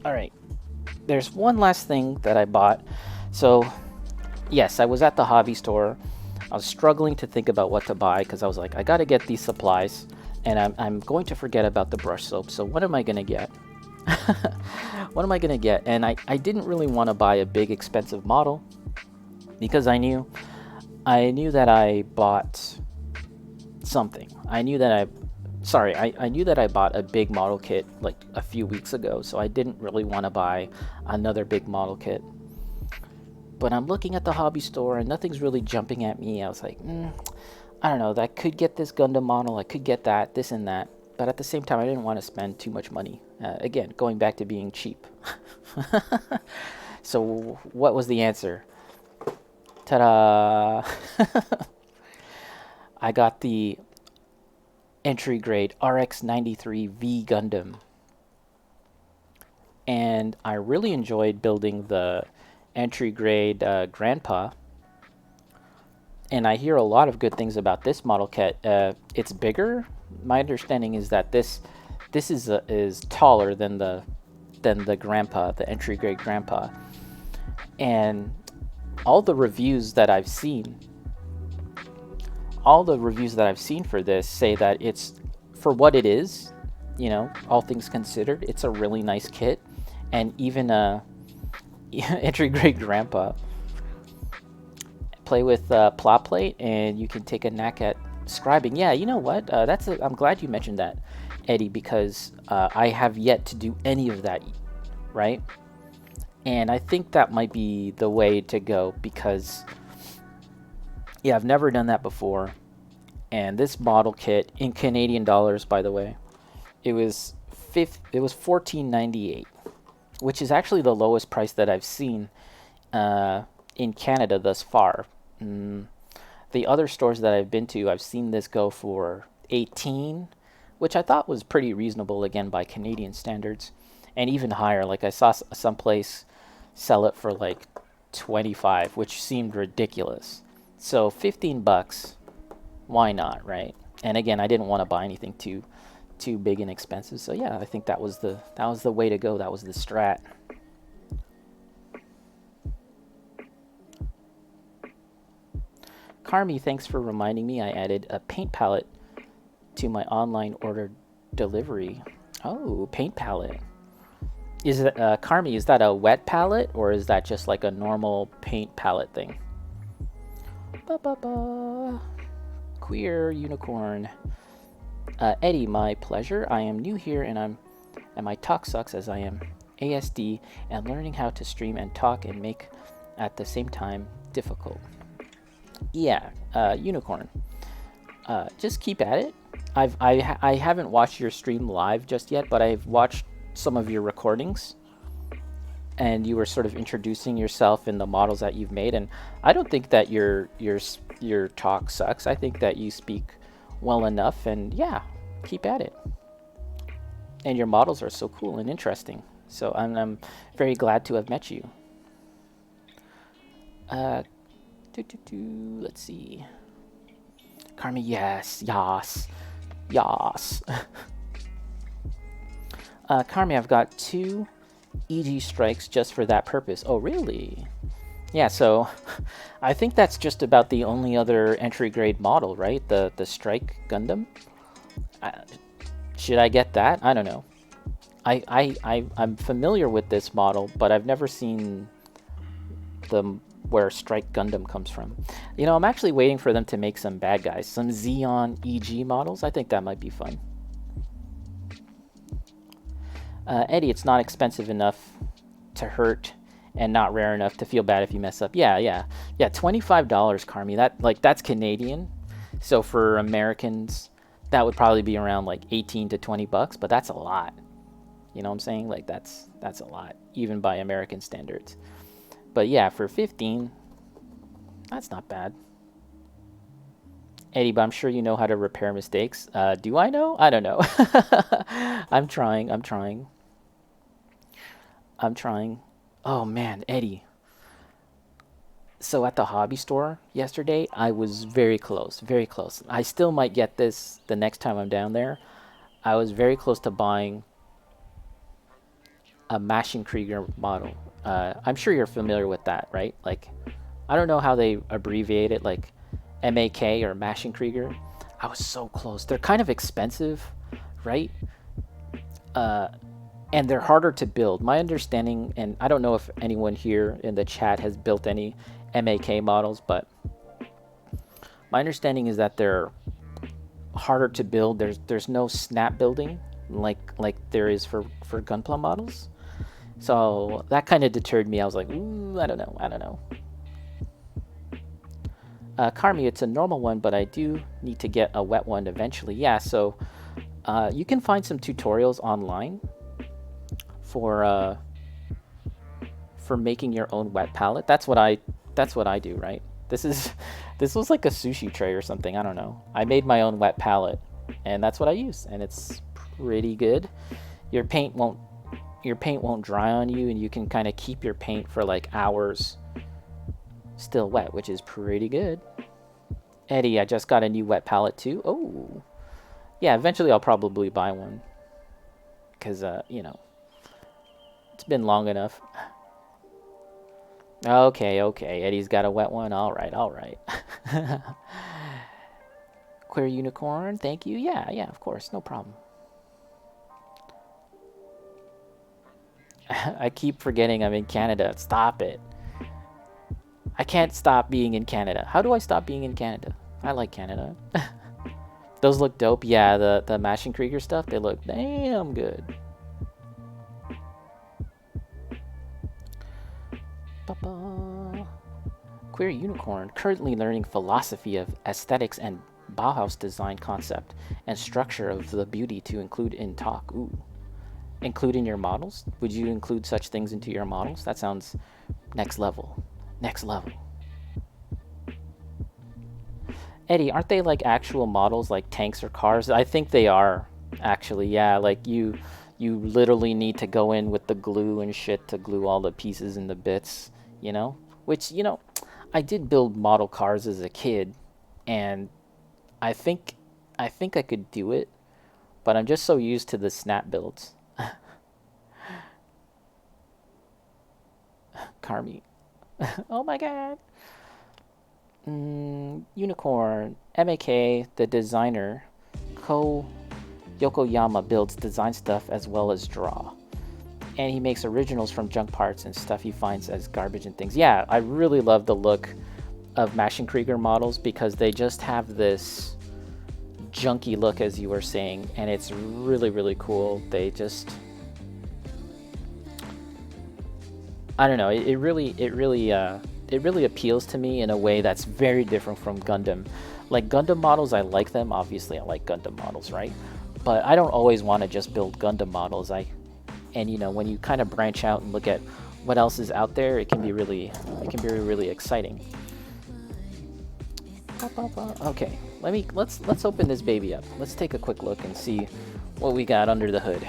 All right. There's one last thing that I bought. So, yes, I was at the hobby store. I was struggling to think about what to buy because I was like, I got to get these supplies, and I'm going to forget about the brush soap. So, what am I going to get? What am I going to get? And I didn't really want to buy a big expensive model because I knew that I bought something. I knew that I bought a big model kit like a few weeks ago, so I didn't really want to buy another big model kit. But I'm looking at the hobby store and nothing's really jumping at me. I was like, I don't know, I could get this Gundam model, I could get that, this and that. But at the same time, I didn't want to spend too much money. Again, going back to being cheap. So what was the answer? Ta-da! I got the entry grade RX-93 V Gundam. And I really enjoyed building the entry grade Granpa. And I hear a lot of good things about this model kit. It's bigger. My understanding is that this is taller than the Granpa, the entry grade Granpa. And all the reviews that I've seen for this say that it's, for what it is, you know, all things considered, it's a really nice kit. And even entry grade Granpa, play with plot plate and you can take a knack at scribing. Yeah, you know what? I'm glad you mentioned that, Eddie, because I have yet to do any of that, right? And I think that might be the way to go because, yeah, I've never done that before. And this model kit, in Canadian dollars, by the way, it was $14.98, which is actually the lowest price that I've seen in Canada thus far. The other stores that I've been to, I've seen this go for 18, which I thought was pretty reasonable, again, by Canadian standards, and even higher. Like, I saw someplace sell it for like 25, which seemed ridiculous. So 15 bucks, why not, right? And again, I didn't want to buy anything too big and expensive. So yeah, I think that was the way to go. That was the strat. Carmi, thanks for reminding me. I added a paint palette to my online order delivery. Oh, paint palette. Is it, Carmi, is that a wet palette or is that just like a normal paint palette thing? Ba-ba-ba. Queer unicorn. Eddie, my pleasure. I am new here and my talk sucks as I am ASD and learning how to stream and talk and make at the same time difficult. Yeah, unicorn. Just keep at it. I haven't watched your stream live just yet, but I've watched some of your recordings, and you were sort of introducing yourself and the models that you've made. And I don't think that your talk sucks. I think that you speak well enough, and yeah, keep at it. And your models are so cool and interesting. So I'm very glad to have met you. Let's see. Carmi, yes. Carmi, I've got 2 EG strikes just for that purpose. Oh, really? Yeah, so I think that's just about the only other entry grade model, right? The Strike Gundam. Should I get that? I don't know. I'm familiar with this model, but I've never seen where Strike Gundam comes from. You know, I'm actually waiting for them to make some bad guys, some Xeon EG models. I think that might be fun. Eddie, it's not expensive enough to hurt and not rare enough to feel bad if you mess up. Yeah, $25, Carmi. That's Canadian. So for Americans, that would probably be around like 18 to 20 bucks, but that's a lot. You know what I'm saying? Like that's a lot, even by American standards. But yeah, for 15, that's not bad. Eddie, but I'm sure you know how to repair mistakes. Do I know? I don't know. I'm trying. Oh man, Eddie. So at the hobby store yesterday, I was very close. I still might get this the next time I'm down there. I was very close to buying a Maschenkrieger model. I'm sure you're familiar with that, right? Like, I don't know how they abbreviate it, like MAK or Maschenkrieger. I was so close. They're kind of expensive, right? And they're harder to build. My understanding, and I don't know if anyone here in the chat has built any MAK models, but my understanding is that they're harder to build. There's no snap building like there is for gunpla models. So that kind of deterred me. I was like, ooh, I don't know. Carmi, it's a normal one, but I do need to get a wet one eventually. Yeah, so you can find some tutorials online for making your own wet palette. That's what I do, right? This was like a sushi tray or something. I don't know. I made my own wet palette, and that's what I use, and it's pretty good. Your paint won't dry on you, and you can kind of keep your paint for like hours still wet, which is pretty good. Eddie, I just got a new wet palette too. Oh, yeah. Eventually, I'll probably buy one because you know, it's been long enough. Okay. Eddie's got a wet one. All right. Queer Unicorn, thank you. Yeah, of course, no problem. I keep forgetting I'm in Canada. Stop it. I can't stop being in Canada. How do I stop being in Canada? I like Canada. Those look dope. Yeah, the Maschenkrieger stuff, they look damn good. Queer Unicorn, currently learning philosophy of aesthetics and Bauhaus design concept and structure of the beauty to include in talk. Ooh. Include in your models? Would you include such things into your models? That sounds next level. Eddie, aren't they like actual models like tanks or cars? I think they are, actually. Yeah, like you literally need to go in with the glue and shit to glue all the pieces and the bits, you know? Which, you know, I did build model cars as a kid, and I think I could do it, but I'm just so used to the snap builds. Carmi. Oh my god. Unicorn. MAK, the designer. Ko Yokoyama builds design stuff as well as draw. And he makes originals from junk parts and stuff he finds as garbage and things. Yeah, I really love the look of Maschenkrieger models because they just have this junky look, as you were saying, and it's really, really cool. They just, I don't know, it really appeals to me in a way that's very different from Gundam. Like Gundam models, I like them. Obviously, I like Gundam models, right? But I don't always want to just build Gundam models. And you know, when you kind of branch out and look at what else is out there, it can be really exciting. Okay, let's open this baby up. Let's take a quick look and see what we got under the hood.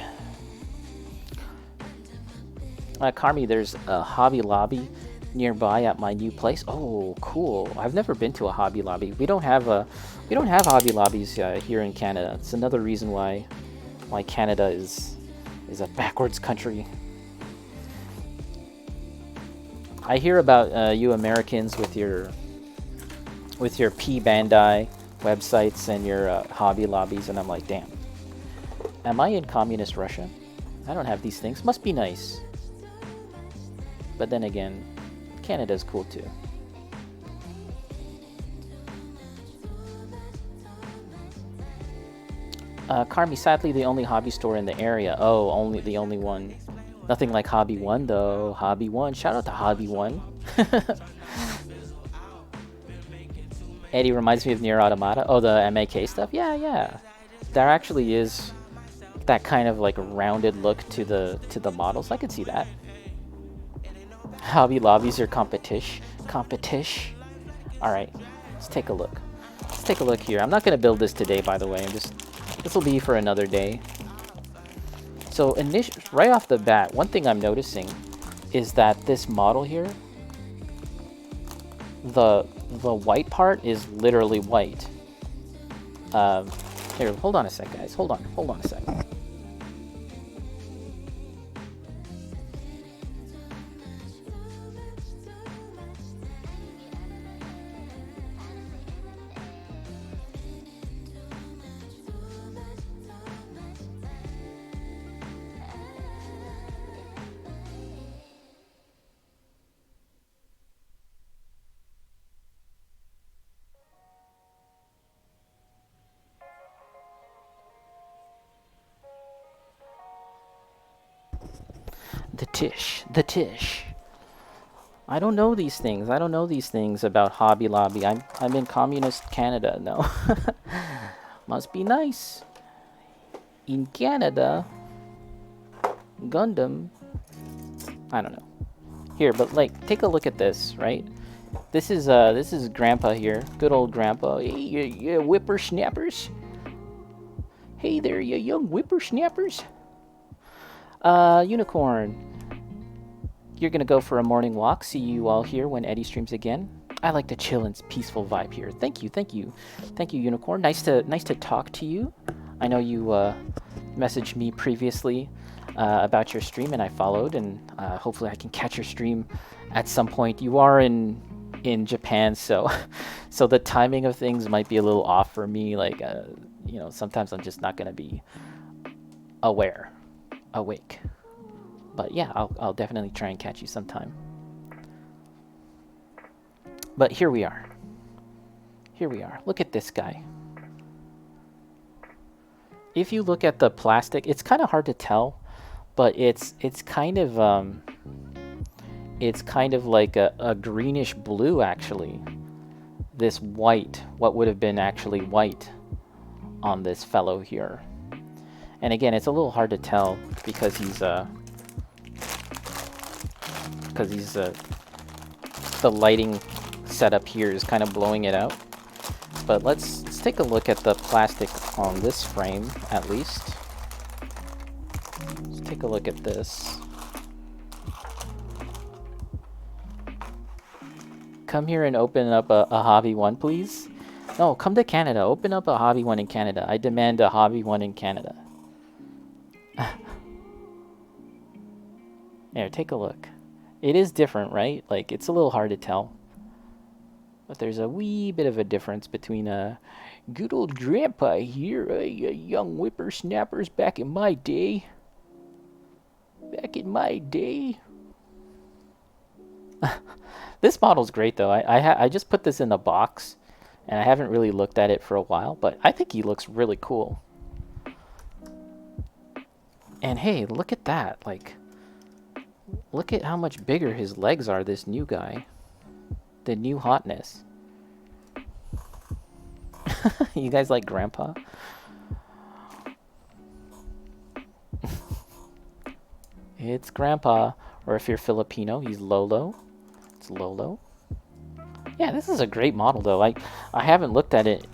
Carmi, there's a Hobby Lobby nearby at my new place. Oh, cool! I've never been to a Hobby Lobby. We don't have Hobby Lobbies here in Canada. It's another reason why Canada is a backwards country. I hear about you Americans with your P Bandai websites and your Hobby Lobbies, and I'm like, damn. Am I in communist Russia? I don't have these things. Must be nice. But then again, Canada's cool too. Carmi, sadly the only hobby store in the area. Oh, the only one. Nothing like Hobby 1 though. Hobby 1. Shout out to Hobby 1. Eddie reminds me of Nier Automata. Oh, the MAK stuff? Yeah. There actually is that kind of like rounded look to the models. I could see that. Hobby Lobbies are competition. Alright, let's take a look. Let's take a look here. I'm not going to build this today, by the way. This will be for another day. So right off the bat, one thing I'm noticing is that this model here, the white part is literally white. Here, hold on a sec, guys. Hold on a sec. Tish. The Tish. I don't know these things. I don't know these things about Hobby Lobby. I'm in communist Canada. No. Must be nice. In Canada, Gundam. I don't know. Here, but like, take a look at this, right? This is Grandpa here. Good old Grandpa. Hey, you whippersnappers. Hey there, you young whippersnappers. Unicorn. You're gonna go for a morning walk. See you all here when Eddie streams again. I like the chill and peaceful vibe here. Thank you, thank you, thank you, Unicorn. Nice to talk to you. I know you messaged me previously about your stream, and I followed, and hopefully I can catch your stream at some point. You are in Japan, so so the timing of things might be a little off for me. Like you know, sometimes I'm just not gonna be awake. But yeah, I'll definitely try and catch you sometime. But here we are. Here we are. Look at this guy. If you look at the plastic, it's kind of hard to tell, but it's kind of like a greenish blue actually. This white, what would have been actually white on this fellow here. And again, it's a little hard to tell because he's the lighting setup here is kind of blowing it out. But let's take a look at the plastic on this frame at least. Let's take a look at this. Come here and open up a Hobby 1, please. No, come to Canada. Open up a Hobby 1 in Canada. I demand a Hobby 1 in Canada. There, take a look. It is different, right? Like, it's a little hard to tell. But there's a wee bit of a difference between a good old Grandpa here, young whippersnappers back in my day. Back in my day. This model's great, though. I just put this in the box, and I haven't really looked at it for a while, but I think he looks really cool. And hey, look at that. Like, look at how much bigger his legs are, this new guy. The new hotness. You guys like Grandpa? It's Grandpa. Or if you're Filipino, he's Lolo. It's Lolo. Yeah, this is a great model, though. I haven't looked at it.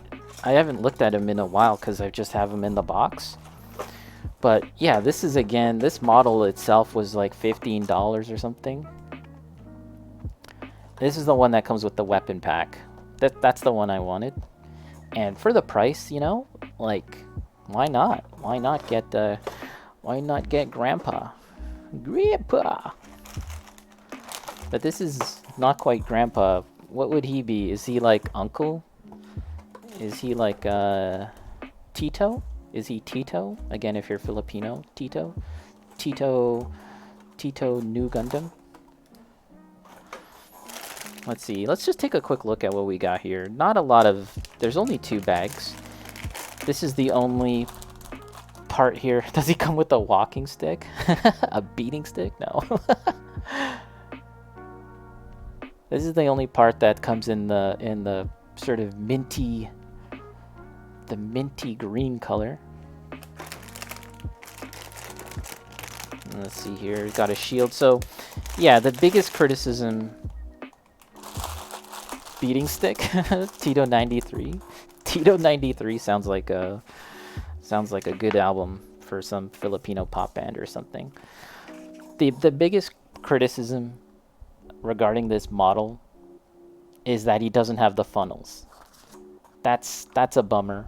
I haven't looked at him in a while because I just have him in the box. But yeah, this is, again, this model itself was like $15 or something. This is the one that comes with the weapon pack. That's the one I wanted. And for the price, you know, like, why not? Why not get Grandpa? Grandpa! But this is not quite Grandpa. What would he be? Is he like Uncle? Is he like Tito? Is he Tito? Again, if you're Filipino, Tito? Tito Nu-Gundam? Let's see. Let's just take a quick look at what we got here. Not a lot of... There's only 2 bags. This is the only part here. Does he come with a walking stick? A beating stick? No. This is the only part that comes in the sort of minty... the minty green color. Let's see here. Got a shield. So, yeah, the biggest criticism... Beating stick. Tito 93. Tito 93 sounds like a good album for some Filipino pop band or something. The biggest criticism regarding this model is that he doesn't have the funnels. That's a bummer.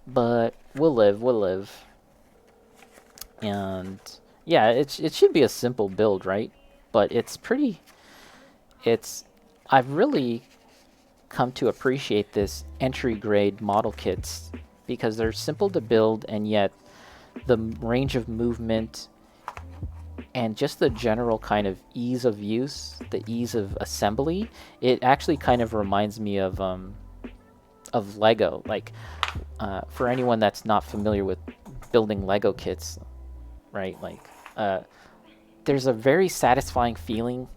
But we'll live. And yeah, it should be a simple build, right? But I've really come to appreciate this entry grade model kits because they're simple to build, and yet the range of movement and just the general kind of ease of use, the ease of assembly, it actually kind of reminds me of Lego. Like, for anyone that's not familiar with building Lego kits, right? Like, there's a very satisfying feeling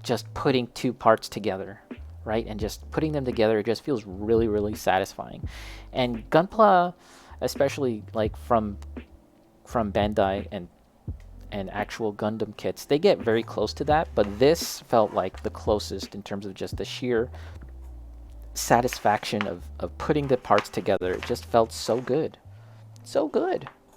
just putting two parts together, right? And just putting them together, it just feels really, really satisfying. And Gunpla, especially like from Bandai and actual Gundam kits, they get very close to that, but this felt like the closest in terms of just the sheer satisfaction of putting the parts together. It just felt so good. So good.